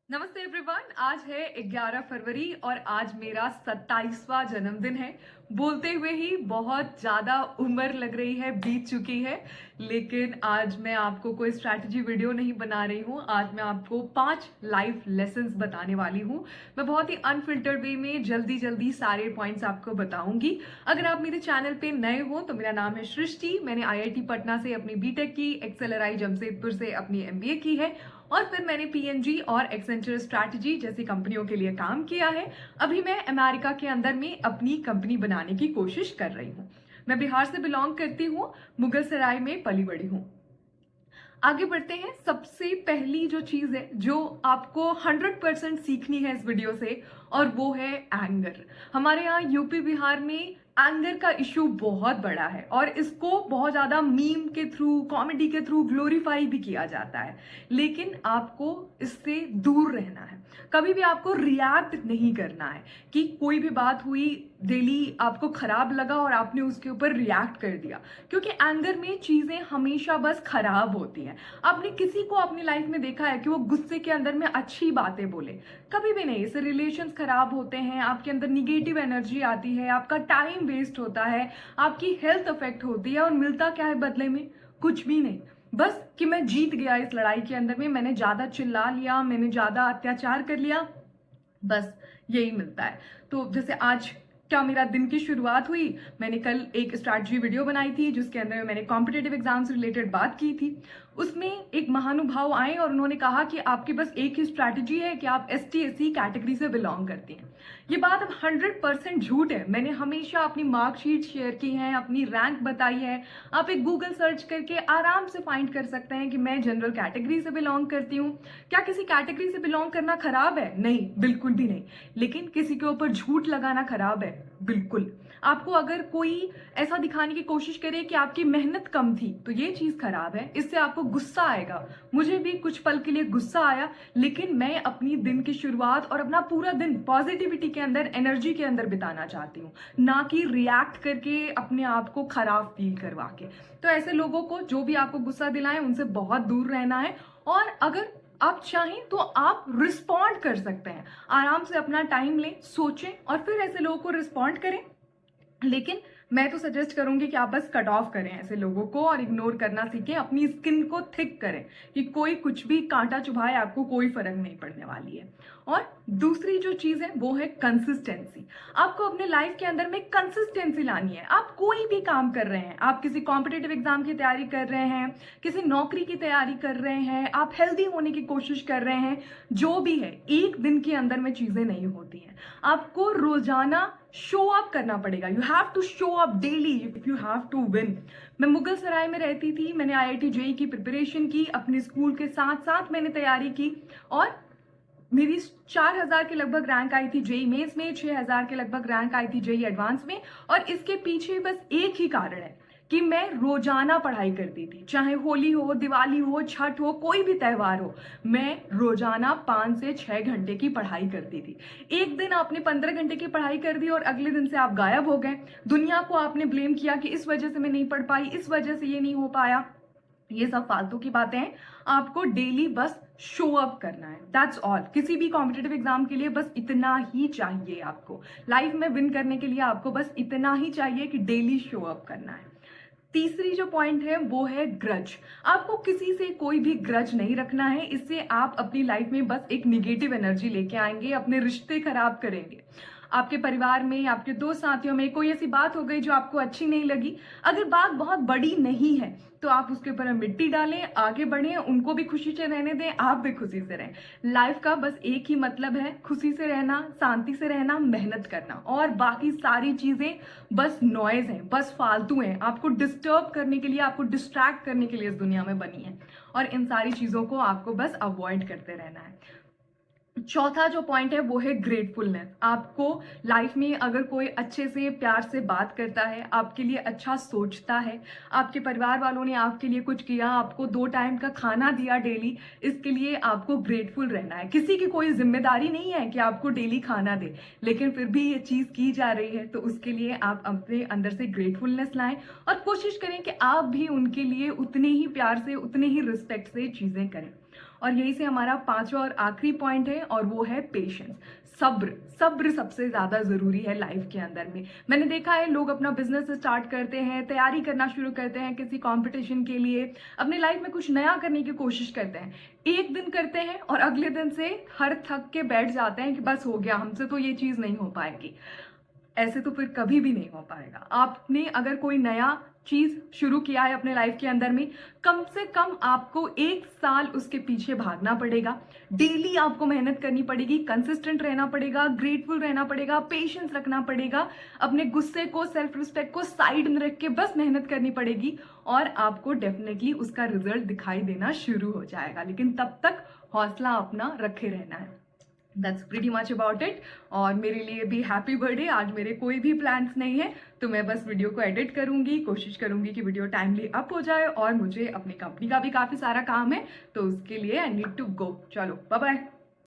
नमस्ते एवरीवन। आज है 11 फरवरी और आज मेरा 27वां जन्मदिन है। बोलते हुए ही बहुत ज़्यादा उम्र लग रही है, बीत चुकी है। लेकिन आज मैं आपको कोई स्ट्रैटेजी वीडियो नहीं बना रही हूँ। आज मैं आपको 5 लाइफ लेसन्स बताने वाली हूँ। मैं बहुत ही अनफिल्टर्ड वे में जल्दी जल्दी सारे पॉइंट्स आपको बताऊंगी। अगर आप मेरे चैनल पे नए हो तो मेरा नाम है सृष्टि। मैंने आईआईटी पटना से अपनी बीटेक की, एक्सेलराई जमशेदपुर से अपनी एमबीए की है और फिर मैंने पीएनजी और एक्सेंचर स्ट्रैटेजी जैसी कंपनियों के लिए काम किया है। अभी मैं अमेरिका के अंदर में अपनी कंपनी बनाने की कोशिश कर रही हूँ। मैं बिहार से बिलोंग करती हूँ, मुगल सराय में पली बड़ी हूँ। आगे बढ़ते हैं। सबसे पहली जो चीज है जो आपको 100% सीखनी है इस वीडियो से, और वो है एंगर। हमारे यहाँ यूपी बिहार में एंगर का इश्यू बहुत बड़ा है और इसको बहुत ज्यादा मीम के थ्रू, कॉमेडी के थ्रू ग्लोरीफाई भी किया जाता है। लेकिन आपको इससे दूर रहना है। कभी भी आपको रिएक्ट नहीं करना है कि कोई भी बात हुई, डेली आपको खराब लगा और आपने उसके ऊपर रिएक्ट कर दिया, क्योंकि एंगर में चीजें हमेशा बस खराब होती हैं। आपने किसी को अपनी लाइफ में देखा है कि वो गुस्से के अंदर में अच्छी बातें बोले? कभी भी नहीं। इससे रिलेशंस खराब होते हैं, आपके अंदर निगेटिव एनर्जी आती है, आपका टाइम वेस्ट होता है, आपकी हेल्थ अफेक्ट होती है और मिलता क्या है बदले में? कुछ भी नहीं। बस कि मैं जीत गया इस लड़ाई के अंदर में, मैंने ज्यादा चिल्ला लिया, मैंने ज्यादा अत्याचार कर लिया, बस यही मिलता है। तो जैसे आज क्या मेरा दिन की शुरुआत हुई, मैंने कल एक स्ट्रैटेजी वीडियो बनाई थी जिसके अंदर मैंने कॉम्पिटेटिव एग्जाम से रिलेटेड बात की थी। उसमें एक महानुभाव आए और उन्होंने कहा कि आपके बस एक ही स्ट्रैटेजी है कि आप एसटी एससी कैटेगरी से बिलोंग करती हैं। ये बात अब 100% झूठ है। मैंने हमेशा अपनी मार्कशीट शेयर की है, अपनी रैंक बताई है। आप एक गूगल सर्च करके आराम से फाइंड कर सकते हैं कि मैं जनरल कैटेगरी से बिलोंग करती हूँ। क्या किसी कैटेगरी से बिलोंग करना खराब है? नहीं, बिल्कुल भी नहीं। लेकिन किसी के ऊपर झूठ लगाना खराब है? बिल्कुल। आपको अगर कोई ऐसा दिखाने की कोशिश करे कि आपकी मेहनत कम थी तो ये चीज खराब है, इससे आपको गुस्सा आएगा। मुझे भी कुछ पल के लिए गुस्सा आया, लेकिन मैं अपनी दिन की शुरुआत और अपना पूरा दिन पॉजिटिविटी के अंदर, एनर्जी के अंदर बिताना चाहती हूँ, ना कि रिएक्ट करके अपने आप को खराब फील करवा के। तो ऐसे लोगों को, जो भी आपको गुस्सा दिलाएं, उनसे बहुत दूर रहना है। और अगर आप चाहें तो आप रिस्पॉन्ड कर सकते हैं। आराम से अपना टाइम लें, सोचें और फिर ऐसे लोगों को रिस्पॉन्ड करें। लेकिन मैं तो सजेस्ट करूंगी कि आप बस कट ऑफ करें ऐसे लोगों को और इग्नोर करना सीखें। अपनी स्किन को थिक करें कि कोई कुछ भी कांटा चुभाए, आपको कोई फर्क नहीं पड़ने वाली है। और दूसरी जो चीज है वो है कंसिस्टेंसी। आपको अपने लाइफ के अंदर में कंसिस्टेंसी लानी है। आप कोई भी काम कर रहे हैं, आप किसी कॉम्पिटेटिव एग्जाम की तैयारी कर रहे हैं, किसी नौकरी की तैयारी कर रहे हैं, आप हेल्दी होने की कोशिश कर रहे हैं, जो भी है, एक दिन के अंदर में चीजें नहीं होती हैं। आपको रोजाना शो अप करना पड़ेगा। You have to show up daily if you have to win. मैं मुगल सराय में रहती थी, मैंने आईआईटी जेई की प्रिपरेशन की, अपने स्कूल के साथ साथ मैंने तैयारी की और मेरी 4000 के लगभग रैंक आई थी जेई मेंस में, 6000 के लगभग रैंक आई थी जेई एडवांस में। और इसके पीछे बस एक ही कारण है कि मैं रोजाना पढ़ाई करती थी। चाहे होली हो, दिवाली हो, छठ हो, कोई भी त्योहार हो, मैं रोजाना 5 से 6 घंटे की पढ़ाई करती थी। एक दिन आपने 15 घंटे की पढ़ाई कर दी और अगले दिन से आप गायब हो गए। दुनिया को आपने ब्लेम किया कि इस वजह से मैं नहीं पढ़ पाई, इस वजह से ये नहीं हो पाया। ये सब फालतू की बातें हैं। आपको डेली बस शो अप करना है, दैट्स ऑल। किसी भी कॉम्पिटेटिव एग्जाम के लिए बस इतना ही चाहिए। आपको लाइफ में विन करने के लिए आपको बस इतना ही चाहिए कि डेली शो अप करना है। तीसरी जो पॉइंट है वो है ग्रज। आपको किसी से कोई भी ग्रज नहीं रखना है। इससे आप अपनी लाइफ में बस एक निगेटिव एनर्जी लेके आएंगे, अपने रिश्ते खराब करेंगे। आपके परिवार में, आपके दोस्त साथियों में कोई ऐसी बात हो गई जो आपको अच्छी नहीं लगी, अगर बात बहुत बड़ी नहीं है तो आप उसके ऊपर मिट्टी डालें, आगे बढ़ें, उनको भी खुशी से रहने दें, आप भी खुशी से रहें। लाइफ का बस एक ही मतलब है, खुशी से रहना, शांति से रहना, मेहनत करना। और बाकी सारी चीजें बस नॉइज हैं, बस फालतू हैं, आपको डिस्टर्ब करने के लिए, आपको डिस्ट्रैक्ट करने के लिए इस दुनिया में बनी है। और इन सारी चीजों को आपको बस अवॉइड करते रहना है। चौथा जो पॉइंट है वो है ग्रेटफुलनेस। आपको लाइफ में अगर कोई अच्छे से, प्यार से बात करता है, आपके लिए अच्छा सोचता है, आपके परिवार वालों ने आपके लिए कुछ किया, आपको 2 टाइम का खाना दिया डेली, इसके लिए आपको ग्रेटफुल रहना है। किसी की कोई जिम्मेदारी नहीं है कि आपको डेली खाना दे, लेकिन फिर भी ये चीज की जा रही है तो उसके लिए आप अपने अंदर से ग्रेटफुलनेस लाएं और कोशिश करें कि आप भी उनके लिए उतने ही प्यार से, उतने ही रिस्पेक्ट से चीजें करें। और यही से हमारा पांचवा और आखिरी पॉइंट है, और वो है पेशेंस। सब्र। सब्र सबसे ज्यादा जरूरी है लाइफ के अंदर में। मैंने देखा है लोग अपना बिजनेस स्टार्ट करते हैं, तैयारी करना शुरू करते हैं किसी कंपटीशन के लिए, अपनी लाइफ में कुछ नया करने की कोशिश करते हैं, एक दिन करते हैं और अगले दिन से हर थक के बैठ जाते हैं कि बस हो गया, हमसे तो ये चीज नहीं हो पाएगी। ऐसे तो फिर कभी भी नहीं हो पाएगा। आपने अगर कोई नया चीज शुरू किया है अपने लाइफ के अंदर में, कम से कम आपको 1 साल उसके पीछे भागना पड़ेगा। डेली आपको मेहनत करनी पड़ेगी, कंसिस्टेंट रहना पड़ेगा, ग्रेटफुल रहना पड़ेगा, पेशेंस रखना पड़ेगा, अपने गुस्से को, सेल्फ रिस्पेक्ट को साइड में रख के बस मेहनत करनी पड़ेगी, और आपको डेफिनेटली उसका रिजल्ट दिखाई देना शुरू हो जाएगा। लेकिन तब तक हौसला अपना रखे रहना है। That's pretty much about it. और मेरे लिए भी हैप्पी बर्थडे। आज मेरे कोई भी प्लान्स नहीं है, तो मैं बस वीडियो को एडिट करूंगी, कोशिश करूंगी कि वीडियो टाइमली अप हो जाए, और मुझे अपनी कंपनी का भी काफी सारा काम है, तो उसके लिए आई नीड टू गो। चलो बाय बाय।